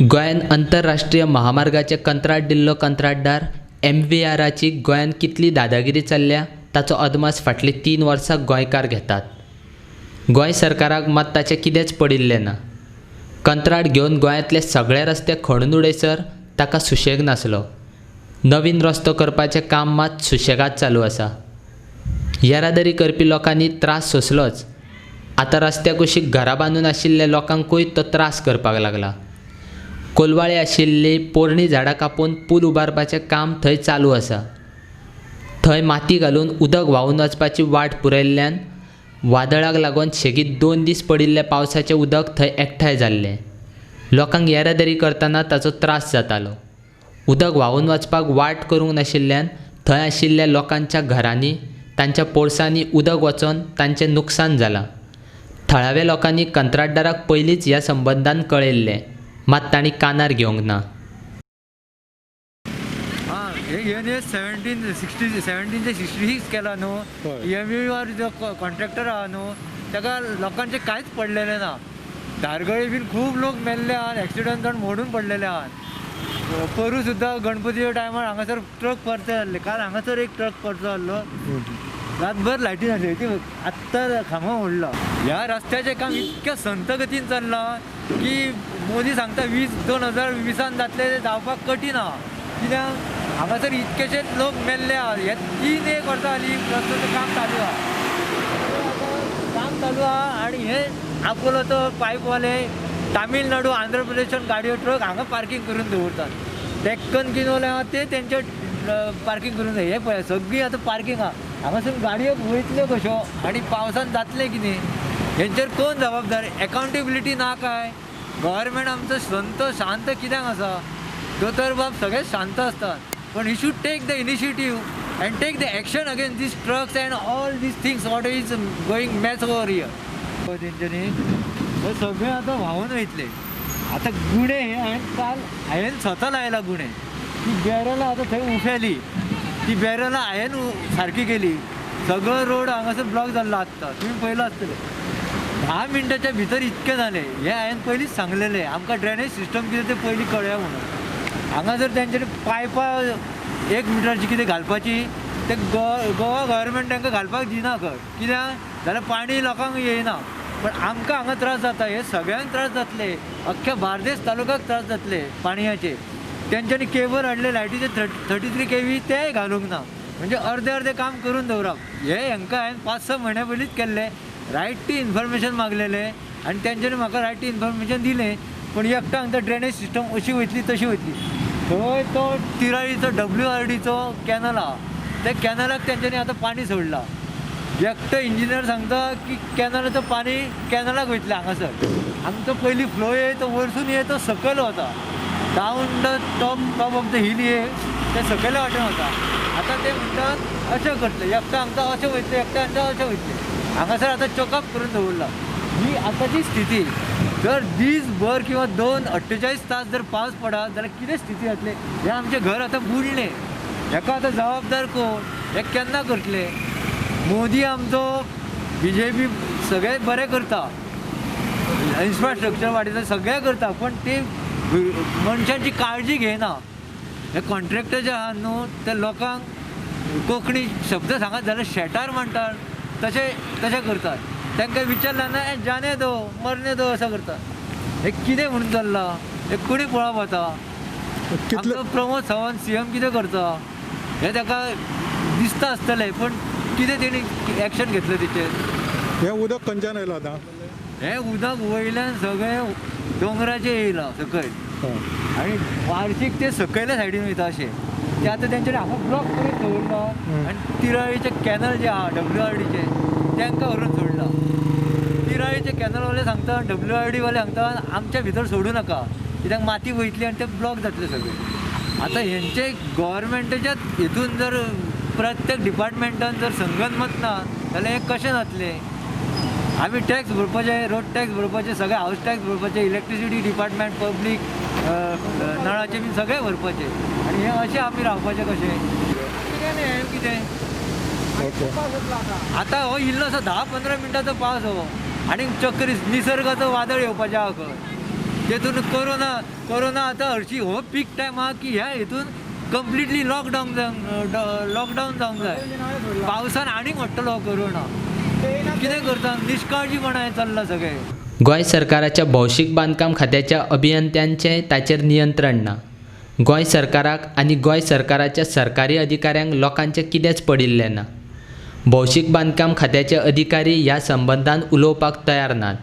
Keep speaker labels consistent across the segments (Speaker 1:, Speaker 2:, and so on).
Speaker 1: गोंयान आंतरराष्ट्रीय महामार्गाचे कंत्राट दिल्लो कंत्राटदार MVRची गोंयान कितली दादागिरी चल्ल्या ताचो अदमास फाटलीं 3 वर्सां गोंयकार घेतात. गोंय सरकाराक मात ताचें कितेंच पडिल्लें ना. कंत्राट घेवन गोंयांतले सगळे रस्ते खणून उडयसर ताका सुशेग नासलो. नवीन रस्तो करपाचें काम मात सुशेगाद चालू आसा. येरादारी करपी लोकांनी त्रास सोंसलोच. आतां रस्त्या कुशीक घरां बांदून आशिल्ल्या लोकांकूय तो त्रास करपाक लागला. कोलवाळे आशिल्लीं पोरणी झाडां कापून पूल उबारपाचें काम थंय चालू आसा. थंय माती घालून उदक व्हांवून वचपाची वाट पुरयल्ल्यान वादळाक लागून शेगीत 2 दीस पडिल्ले पावसाचें उदक थंय एकठांय जाल्लें. लोकांक येरादारी करतना ताचो त्रास जातालो. उदक व्हांवून वचपाक वाट करूंक नाशिल्ल्यान थंय आशिल्ल्या लोकांच्या घरांनी तांच्या पोरसांनी उदक वचोन तांचें नुकसाण जालां. थळाव्या लोकांनी कंत्राटदाराक पयलींच ह्या संबंदान कळयल्लें, मात तांणी कानार घेवंक ना.
Speaker 2: हे 1766 केला न्हू. MVR जो कॉन्ट्रॅक्टर आहा न्हू ताका लोकांचे कांयच पडलेलें ना. धारगळे बीन खूब लोक मेल्ले आहात, एक्सिडंट जावन मोडून पडलेले आहात. परू सुद्दां गणपतीच्या टायमार हांगासर ट्रक परते जाल्ले. काल हांगासर एक ट्रक परतो जाल्लो, रातभर लायटी नासली. ती आत्तां खांबो मोडला. ह्या रस्त्याचें काम इतक्या संत गतीन चल्लां की मोदी सांगता 2020 जातले ते जावपाक कठीण आहा. कित्याक हांगासर इतकेशेच लोक मेल्ले आहात. हे 3-1 वर्सां जालीं रस्त्याचें काम चालू आहा. आनी हे आपोलोचो पायपवाले तामिळनाडू आंध्र प्रदेशान गाडयो ट्रक हांगा पार्किंग करून दवरतात. डेक्कन किनोले आहा ते तेंचे पार्किंग करून जाय. हे पळय सगळीं आतां पार्किंग आहा. हांगासून गाडयो वयतल्यो कश्यो आनी पावसान जातलें कितें? हेंचेर कोण जबाबदार? अकावंटेबिलिटी ना काय? गव्हर्मेंट आमचो संत शांत कित्याक आसा? दोतोर बाब सगळे शांत असतात, पण he should take the initiative and take the action against these trucks and all these things what is going much over here. तेंच्यांनी हे सगळे आतां व्हांवून वयतले. आतां गुणे हांवें स्वता लायला गुणे. ती बॅरलां आतां थंय उफेली. ती बॅरलां हांवें सारकी केली. सगळो रोड हांगासर ब्लॉक जाल्लो आसता. तुमी पळयलो आसतलें. 10 मिनटाच्या भितर इतके जाले. हे हांवें पयलींच सांगलेलें आमकां ड्रेनेज सिस्टम कितें तें पयलीं कळया म्हणून. हांगा जर तेंच्यांनी पायपां 1 मिटरची कितें घालपाची ते गोवा गव्हर्मेंट तांकां घालपाक दिना खंय. कित्याक जाल्यार पाणी लोकांक येयना. पण आमकां हांगा त्रास जाता. हे सगळ्यांक त्रास जातले. अख्ख्या बार्देस तालुक्याक त्रास जातले पाणयाचे. तेंच्यांनी केबल हाडले लायटीचे 33 kV तेय घालूंक ना. म्हणजे अर्धे काम करून दवरप. हे हांकां हांवें 5-6 म्हयन्या पयलींच केल्ले. रायट टू इन्फॉर्मेशन मागलेले आनी तेंच्यांनी म्हाका रायट टू इन्फॉर्मेशन दिलें. पण एकटो हांगा ड्रेनेज सिस्टम अशी वयतली तशी वयतली. थंय तो तिराळीचो WRDचो कॅनल आहा. त्या कॅनलाक तेंच्यांनी आतां पाणी सोडलां. एकटो इंजिनियर सांगता की कॅनलाचो पाणी कॅनलाक वयतलें हांगासर. आमचो पयलीं फ्लो ये तो वरसून ये तो सकयल वता. Down the top of the hill ये ते सकयल्या वाटेन वता. आतां ते म्हणटात अशें करतले. एकटो हांगता अशें वयतले, एकटो हांगता अशें वयतले. हांगासर आतां चॉकअप करून दवरला. ही आतांची स्थिती. जर दीसभर किंवा 48 तास जर पावस पडत जाल्यार कितें स्थिती जातली? हे आमचें घर आतां बुडलें. हेका आतां जबाबदार कोण? हे केन्ना करतले? मोदी आमचो BJP सगळें बरें करता. इन्फ्रास्ट्रक्चर वाडयता, सगळें करता. पण ते मनशांची काळजी घेयना. हे कॉन्ट्रॅक्टर जे आहा न्हू ते लोकांक कोंकणी शब्द सांगत जाल्यार शेटार म्हणटात तशें करतात. तांकां विचारल्यार ना जाने दो मरने दो असं करतात. हे कितें म्हणून चल्लां? हे कोणी पळोवप वता? आमचो प्रमोद सावंत CM कितें करता हें ताका दिसता आसतलें. पण कितें तेणी एक्शन घेतलें तेचेर?
Speaker 3: हें उदक खंयच्यान येयलां आतां?
Speaker 2: हें उदक वयल्यान सगळें दोंगराचें येयलां सकयल. आनी वार्शीक ते सकयल्या सायडीन वयता अशें. ते आतां तेंच्यांनी हांगा ब्लॉक करून दवरला. आनी तिराळीचे कॅनल जे आहा WRDचे तांकां व्हरून सोडला. तिराळीचे कॅनलवाले सांगता, WRD वाले सांगता आमच्या भितर सोडू नाका कित्याक माती वयतली आनी ते ब्लॉक जातले सगळे. आतां हेंचे गव्हर्मेंटाच्याच हितून जर प्रत्येक डिपार्टमेंटान जर संगनमत ना जाल्यार हें कशें जातलें? आमी टॅक्स भरपाचे, रोड टॅक्स भरपाचे, सगळे हावस टॅक्स भरपाचे, इलेक्ट्रिसिटी डिपार्टमेंट, पब्लीक नळाचे बीन सगळे भरपाचे. आनी हें अशें आमी रावपाचें कशें? कितें आतां हो इल्लो असो 10-15 मिनटाचो पावस हो आनी चक्री निसर्गाचो वादळ येवपाचें आहा खंय. तेतून कोरोना आतां हरशी हो पीक टायम आहा की ह्या हितून कंप्लिटली लॉकडावन जावंक जाय. पावसान आनीक वाडटलो हो कोरोना. कितें करता निश्काळजीपणा हें चल्लां सगळें.
Speaker 1: गोंय सरकाराच्या भौशीक बांदकाम खात्याच्या अभियंत्यांचें ताचेर नियंत्रण ना. गोंय सरकाराक आनी गोंय सरकाराच्या सरकारी अधिकाऱ्यांक लोकांचें कितेंच पडिल्लें ना. भौशीक बांदकाम खात्याचे अधिकारी ह्या संबंदान उलोवपाक तयार नात.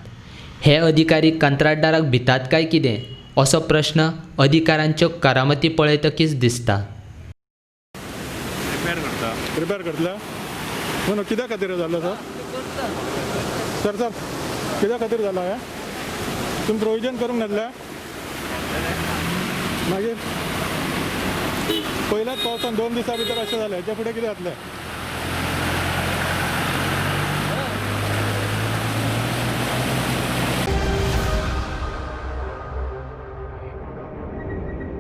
Speaker 1: हे अधिकारी कंत्राटदाराक भितात काय कितें असो प्रश्न अधिकाऱ्यांच्यो करामती पळयतकीच दिसता.
Speaker 3: रिपेअर करतले नो कित्या खातीर जालो सर सर कित्या खातीर जाला हें तुमी प्रोविजन करूंक नासलें मागीर पयल्याच पावसान 2 दिसां भितर अशें जालें हेच्या फुडें कितें जातलें.